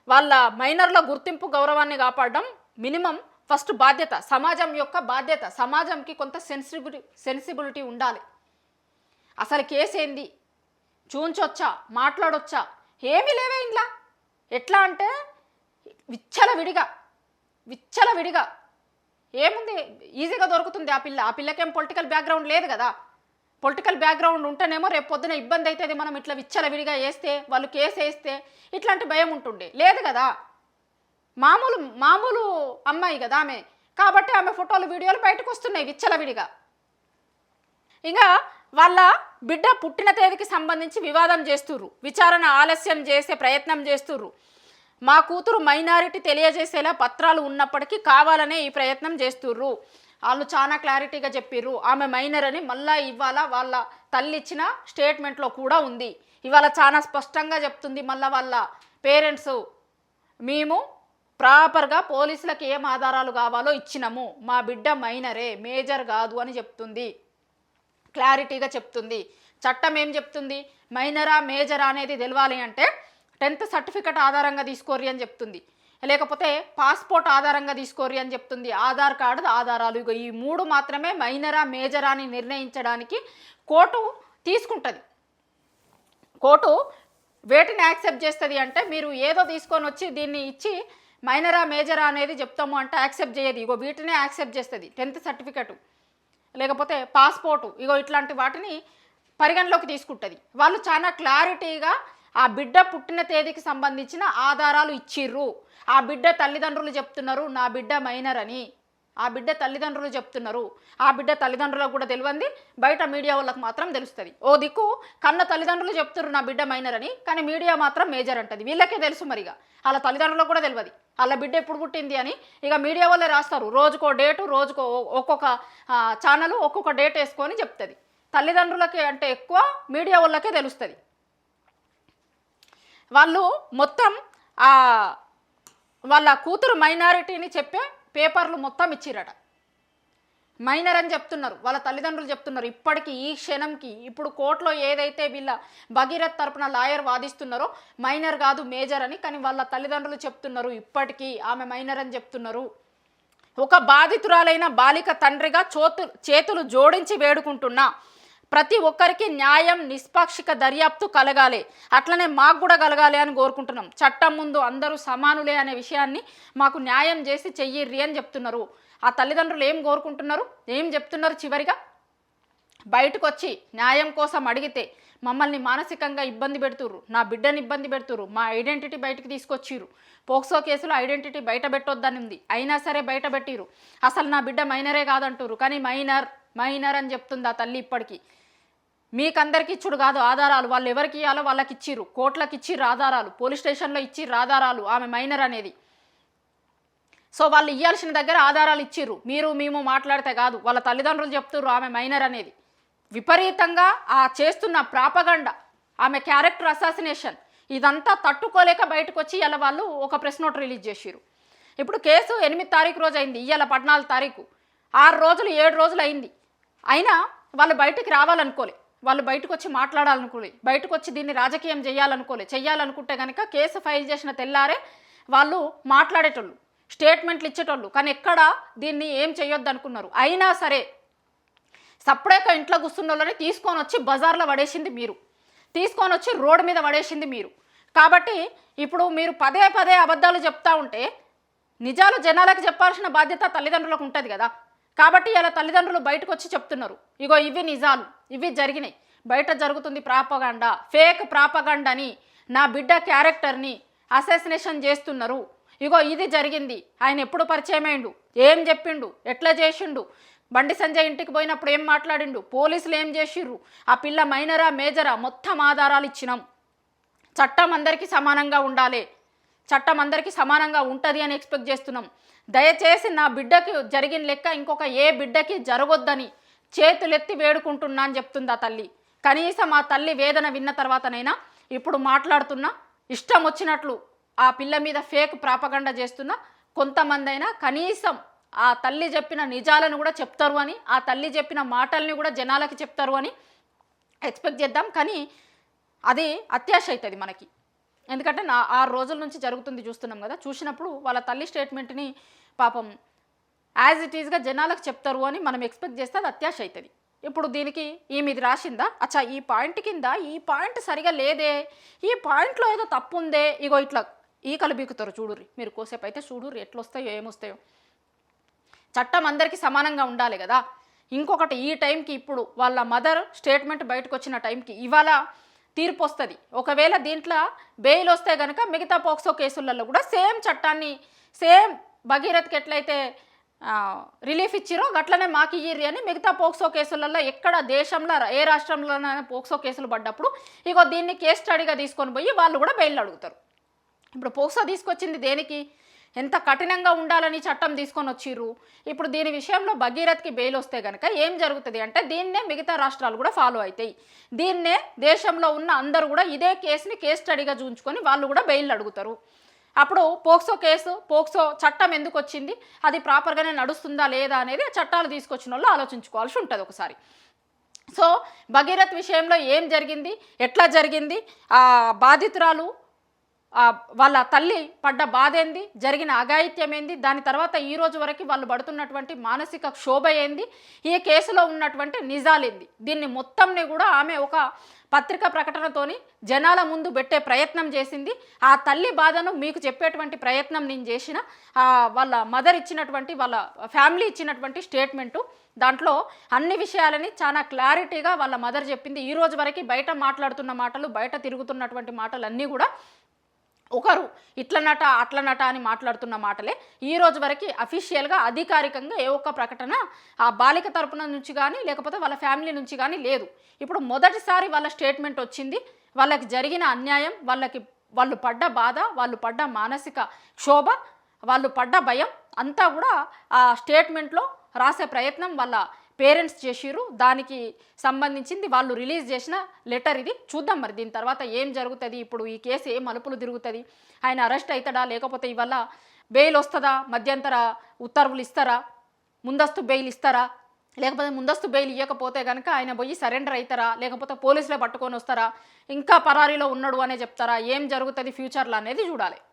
వాళ్ళ మైనర్ల గుర్తింపు గౌరవాన్ని కాపాడడం మినిమం ఫస్ట్ బాధ్యత, సమాజం యొక్క బాధ్యత. సమాజంకి కొంత సెన్సిబిలిటీ ఉండాలి. అసలు కేసు ఏంది, చూంచొచ్చా, మాట్లాడొచ్చా, ఏమీ లేవే ఇంట్లో. ఎట్లా అంటే విచ్చలవిడిగా ఏముంది, ఈజీగా దొరుకుతుంది. ఆ పిల్లకేం పొలిటికల్ బ్యాక్గ్రౌండ్ లేదు కదా. పొలిటికల్ బ్యాక్గ్రౌండ్ ఉంటేనేమో రేపు పొద్దున ఇబ్బంది అవుతుంది, మనం ఇట్లా విచ్చలవిడిగా వేస్తే వాళ్ళు కేసు వేస్తే ఇట్లాంటి భయం ఉంటుండే, లేదు కదా. మామూలు అమ్మాయి కదా ఆమె, కాబట్టి ఆమె ఫోటోలు వీడియోలు బయటకు వస్తున్నాయి విచ్చలవిడిగా. ఇంకా వాళ్ళ బిడ్డ పుట్టిన తేదీకి సంబంధించి వివాదం చేస్తుర్రు, విచారణ ఆలస్యం చేసే ప్రయత్నం చేస్తుర్రు. మా కూతురు మైనారిటీ తెలియజేసేలా పత్రాలు ఉన్నప్పటికీ కావాలనే ఈ ప్రయత్నం చేస్తుర్రు. వాళ్ళు చాలా క్లారిటీగా చెప్పిర్రు ఆమె మైనర్ అని. మళ్ళీ ఇవాళ వాళ్ళ తల్లి ఇచ్చిన స్టేట్మెంట్లో కూడా ఉంది, ఇవాళ చాలా స్పష్టంగా చెప్తుంది. మళ్ళీ వాళ్ళ పేరెంట్స్ మేము ప్రాపర్గా పోలీసులకు ఏం ఆధారాలు కావాలో ఇచ్చినాము, మా బిడ్డ మైనరే మేజర్ కాదు అని చెప్తుంది, క్లారిటీగా చెప్తుంది. చట్టం ఏం చెప్తుంది, మైనరా మేజరా అనేది తెలవాలి అంటే 10th సర్టిఫికెట్ ఆధారంగా తీసుకోరి అని చెప్తుంది, లేకపోతే పాస్పోర్ట్ ఆధారంగా తీసుకోరి అని చెప్తుంది, ఆధార్ కార్డు ఆధారాలు. ఇక ఈ 3 మాత్రమే మైనరా మేజరా అని నిర్ణయించడానికి కోర్టు తీసుకుంటుంది. కోర్టు వేటిని యాక్సెప్ట్ చేస్తుంది అంటే, మీరు ఏదో తీసుకొని వచ్చి దీన్ని ఇచ్చి మైనరా మేజరా అనేది చెప్తాము అంటే యాక్సెప్ట్ చేయదు. ఇగో వీటినే యాక్సెప్ట్ చేస్తుంది, 10th సర్టిఫికెట్ లేకపోతే పాస్పోర్టు, ఇగో ఇట్లాంటి వాటిని పరిగణలోకి తీసుకుంటుంది. వాళ్ళు చాలా క్లారిటీగా ఆ బిడ్డ పుట్టిన తేదీకి సంబంధించిన ఆధారాలు ఇచ్చిర్రు. ఆ బిడ్డ తల్లిదండ్రులు చెప్తున్నారు నా బిడ్డ మైనర్ అని, ఆ బిడ్డ తల్లిదండ్రులు చెప్తున్నారు. ఆ బిడ్డ తల్లిదండ్రులకు కూడా తెలియంది, బయట మీడియా వాళ్ళకి మాత్రం తెలుస్తుంది. ఓ దిక్కు కన్న తల్లిదండ్రులు చెప్తున్నారు నా బిడ్డ మైనర్ అని, కానీ మీడియా మాత్రం మేజర్ అంటది. వీళ్ళకే తెలుసు, మరిగా వాళ్ళ తల్లిదండ్రులకు కూడా తెలియదు వాళ్ళ బిడ్డ ఎప్పుడు పుట్టింది అని. ఇక మీడియా వాళ్ళే రాస్తారు, రోజుకో డేటు, రోజుకో ఒక్కొక్క ఛానల్ ఒక్కొక్క డేట్ వేసుకొని చెప్తుంది. తల్లిదండ్రులకి అంటే ఎక్కువ మీడియా వాళ్ళకే తెలుస్తుంది. వాళ్ళు మొత్తం వాళ్ళ కూతురు మైనారిటీని చెప్పే పేపర్లు మొత్తం ఇచ్చిరట. మైనర్ అని చెప్తున్నారు, వాళ్ళ తల్లిదండ్రులు చెప్తున్నారు. ఇప్పటికీ ఈ క్షణంకి ఇప్పుడు కోర్టులో ఏదైతే వీళ్ళ భగీరథ్ తరపున లాయర్ వాదిస్తున్నారో మైనర్ కాదు మేజర్ అని, కానీ వాళ్ళ తల్లిదండ్రులు చెప్తున్నారు ఇప్పటికీ ఆమె మైనర్ అని చెప్తున్నారు. ఒక బాధితురాలైన బాలిక తండ్రిగా చేతులు జోడించి వేడుకుంటున్నా, ప్రతి ఒక్కరికి న్యాయం నిష్పాక్షిక దర్యాప్తు కలగాలి, అట్లనే మాకు కూడా కలగాలి అని కోరుకుంటున్నాం. చట్టం ముందు అందరూ సమానులే అనే విషయాన్ని మాకు న్యాయం చేసి చెయ్యిర్రి అని చెప్తున్నారు. ఆ తల్లిదండ్రులు ఏం కోరుకుంటున్నారు, ఏం చెప్తున్నారు? చివరిగా బయటకు వచ్చి న్యాయం కోసం అడిగితే మమ్మల్ని మానసికంగా ఇబ్బంది పెడుతుర్రు, నా బిడ్డని ఇబ్బంది పెడుతుర్రు, మా ఐడెంటిటీ బయటకు తీసుకొచ్చిర్రు, పోక్సో కేసులో ఐడెంటిటీ బయట పెట్టొద్దని ఉంది, అయినా సరే బయట పెట్టిరు, అసలు నా బిడ్డ మైనరే కాదంటుర్రు, కానీ మైనర్ అని చెప్తుంది ఆ తల్లి ఇప్పటికీ. మీకందరికి ఇచ్చుడు కాదు ఆధారాలు, వాళ్ళు ఎవరికి ఇవ్వాలో వాళ్ళకి ఇచ్చిర్రు, కోర్టులకు ఇచ్చిర్రు ఆధారాలు, పోలీస్ స్టేషన్లో ఇచ్చిర్రు ఆధారాలు ఆమె మైనర్ అనేది. సో వాళ్ళు ఇవ్వాల్సిన దగ్గర ఆధారాలు ఇచ్చిర్రు, మీరు మేము మాట్లాడితే కాదు, వాళ్ళ తల్లిదండ్రులు చెప్తుర్రు ఆమె మైనర్ అనేది. విపరీతంగా ఆ చేస్తున్న ప్రాపగండ, ఆమె క్యారెక్టర్ అసాసినేషన్, ఇదంతా తట్టుకోలేక బయటకు వచ్చి ఇలా వాళ్ళు ఒక ప్రెస్ నోట్ రిలీజ్ చేసిరు. ఇప్పుడు కేసు 8 తారీఖు రోజు అయింది, ఇవాళ 14 తారీఖు, 6 రోజులు 7 రోజులు అయింది. అయినా వాళ్ళు బయటికి రావాలనుకోలే, వాళ్ళు బయటకు వచ్చి మాట్లాడాలనుకోలే, బయటకు వచ్చి దీన్ని రాజకీయం చేయాలనుకుంటే కనుక కేసు ఫైల్ చేసిన తెల్లారే వాళ్ళు మాట్లాడేటోళ్ళు, స్టేట్మెంట్లు ఇచ్చేటోళ్ళు, కానీ ఎక్కడ దీన్ని ఏం చేయొద్దు అనుకున్నారు. అయినా సరే సపరేట్గా ఇంట్లో కూర్చున్న వాళ్ళని తీసుకొని వచ్చి బజార్లో పడేసింది మీరు, తీసుకొని వచ్చి రోడ్డు మీద పడేసింది మీరు. కాబట్టి ఇప్పుడు మీరు పదే పదే అబద్ధాలు చెప్తా ఉంటే నిజాలు జనాలకు చెప్పాల్సిన బాధ్యత తల్లిదండ్రులకు ఉంటుంది కదా. కాబట్టి ఇలా తల్లిదండ్రులు బయటకు వచ్చి చెప్తున్నారు, ఇగో ఇవి నిజాలు, ఇవి జరిగినాయి, బయట జరుగుతుంది ప్రాపగండా, ఫేక్ ప్రాపగండాని, నా బిడ్డ క్యారెక్టర్ని అసాసినేషన్ చేస్తున్నారు, ఇగో ఇది జరిగింది, ఆయన ఎప్పుడు పరిచయం అయిండు, ఏం చెప్పిండు, ఎట్లా చేసిండు, బండి సంజయ్ ఇంటికి పోయినప్పుడు ఏం మాట్లాడిండు, పోలీసులు ఏం చేసిర్రు, ఆ పిల్ల మైనరా మేజరా, మొత్తం ఆధారాలు ఇచ్చినాం. చట్టం అందరికీ సమానంగా ఉండాలి, చట్టం అందరికీ సమానంగా ఉంటుంది అని ఎక్స్పెక్ట్ చేస్తున్నాం. దయచేసి నా బిడ్డకి జరిగిన లెక్క ఇంకొక ఏ బిడ్డకి జరగొద్దని చేతులెత్తి వేడుకుంటున్నా అని చెప్తుంది ఆ తల్లి. కనీసం ఆ తల్లి వేదన విన్న తర్వాతనైనా ఇప్పుడు మాట్లాడుతున్నా, ఇష్టం వచ్చినట్లు ఆ పిల్ల మీద ఫేక్ ప్రాపగండ చేస్తున్న కొంతమంది అయినా కనీసం ఆ తల్లి చెప్పిన నిజాలను కూడా చెప్తారు అని, ఆ తల్లి చెప్పిన మాటల్ని కూడా జనాలకి చెప్తారు అని ఎక్స్పెక్ట్ చేద్దాం. కానీ అది అత్యాశ అవుతుంది మనకి, ఎందుకంటే 6 రోజుల నుంచి జరుగుతుంది చూస్తున్నాం కదా. చూసినప్పుడు వాళ్ళ తల్లి స్టేట్మెంట్ని పాపం యాజ్ ఇట్ ఈజ్గా జనాలకు చెప్తారు అని మనం ఎక్స్పెక్ట్ చేస్తే అది అత్యాశ అవుతుంది. ఇప్పుడు దీనికి ఈమె ఇది రాసిందా, అచ్చా ఈ పాయింట్ కింద ఈ పాయింట్ సరిగా లేదే, ఈ పాయింట్లో ఏదో తప్పు ఉందే, ఇగో ఇట్లా ఈకలు బీకుతారు చూడుర్రి, మీరు కోసేపు అయితే చూడుర్రి ఎట్లొస్తాయో ఏమొస్తాయో. చట్టం అందరికీ సమానంగా ఉండాలి కదా. ఇంకొకటి, ఈ టైంకి ఇప్పుడు వాళ్ళ మదర్ స్టేట్మెంట్ బయటకు వచ్చిన టైంకి ఇవాళ తీర్పు వస్తుంది. ఒకవేళ దీంట్లో బెయిల్ వస్తే కనుక మిగతా పోక్సో కేసులలో కూడా సేమ్ చట్టాన్ని, సేమ్ భగీరథ్కి ఎట్లయితే రిలీఫ్ ఇచ్చిరో అట్లనే మాకు ఇయ్యిర్రి అని మిగతా పోక్సో కేసులలో ఎక్కడ దేశంలో ఏ రాష్ట్రంలోనైనా పోక్సో కేసులు పడ్డప్పుడు ఇగో దీన్ని కేస్ స్టడీగా తీసుకొని పోయి వాళ్ళు కూడా బెయిల్ అడుగుతారు. ఇప్పుడు పోక్సో తీసుకొచ్చింది దేనికి, ఎంత కఠినంగా ఉండాలని చట్టం తీసుకొని వచ్చిర్రు. ఇప్పుడు దీని విషయంలో భగీరథ్కి బెయిల్ వస్తే కనుక ఏం జరుగుతుంది అంటే దీన్నే మిగతా రాష్ట్రాలు కూడా ఫాలో అవుతాయి. దీన్నే దేశంలో ఉన్న అందరూ కూడా ఇదే కేసుని కేస్ స్టడీగా చూంచుకొని వాళ్ళు కూడా బెయిల్ అడుగుతారు. అప్పుడు పోక్సో చట్టం ఎందుకు వచ్చింది, అది ప్రాపర్గానే నడుస్తుందా లేదా అనేది చట్టాలు తీసుకొచ్చిన వాళ్ళు ఆలోచించుకోవాల్సి ఉంటుంది ఒకసారి. సో భగీరథ్ విషయంలో ఏం జరిగింది, ఎట్లా జరిగింది, ఆ బాధితురాలు వాళ్ళ తల్లి పడ్డ బాధ ఏంది, జరిగిన అఘాయిత్యం ఏంది, దాని తర్వాత ఈ రోజు వరకు వాళ్ళు పడుతున్నటువంటి మానసిక క్షోభ ఏంది, ఈ కేసులో ఉన్నటువంటి నిజాలేంది, దీన్ని మొత్తంని కూడా ఆమె ఒక పత్రికా ప్రకటనతోని జనాల ముందు పెట్టే ప్రయత్నం చేసింది. ఆ తల్లి బాధను మీకు చెప్పేటువంటి ప్రయత్నం నేను చేసిన. వాళ్ళ మదర్ ఇచ్చినటువంటి, వాళ్ళ ఫ్యామిలీ ఇచ్చినటువంటి స్టేట్మెంటు, దాంట్లో అన్ని విషయాలని చాలా క్లారిటీగా వాళ్ళ మదర్ చెప్పింది. ఈ రోజు వరకు బయట మాట్లాడుతున్న మాటలు, బయట తిరుగుతున్నటువంటి మాటలు అన్నీ కూడా ఒకరు ఇట్లనట అట్లనట అని మాట్లాడుతున్న మాటలే. ఈ రోజు వరకు అఫీషియల్గా అధికారికంగా ఏ ఒక్క ప్రకటన ఆ బాలిక తరపున నుంచి కానీ లేకపోతే వాళ్ళ ఫ్యామిలీ నుంచి కానీ లేదు. ఇప్పుడు మొదటిసారి వాళ్ళ స్టేట్మెంట్ వచ్చింది. వాళ్ళకి జరిగిన అన్యాయం, వాళ్ళు పడ్డ బాధ, వాళ్ళు పడ్డ మానసిక క్షోభ, వాళ్ళు పడ్డ భయం అంతా కూడా ఆ స్టేట్మెంట్లో రాసే ప్రయత్నం వాళ్ళ పేరెంట్స్ చేసిర్రు. దానికి సంబంధించింది వాళ్ళు రిలీజ్ చేసిన లెటర్ ఇది. చూద్దాం మరి దీని తర్వాత ఏం జరుగుతుంది, ఇప్పుడు ఈ కేసు ఏ మలుపులు తిరుగుతుంది, ఆయన అరెస్ట్ అవుతాడా లేకపోతే ఇవల్ల బెయిల్ వస్తుందా, మధ్యంతర ఉత్తర్వులు ఇస్తారా, ముందస్తు బెయిల్ ఇస్తారా, లేకపోతే ముందస్తు బెయిల్ ఇవ్వకపోతే కనుక ఆయన పోయి సరెండర్ అవుతారా, లేకపోతే పోలీసులే పట్టుకొని వస్తారా, ఇంకా పరారీలో ఉన్నాడు అనే చెప్తారా, ఏం జరుగుతుంది ఫ్యూచర్లో అనేది చూడాలి.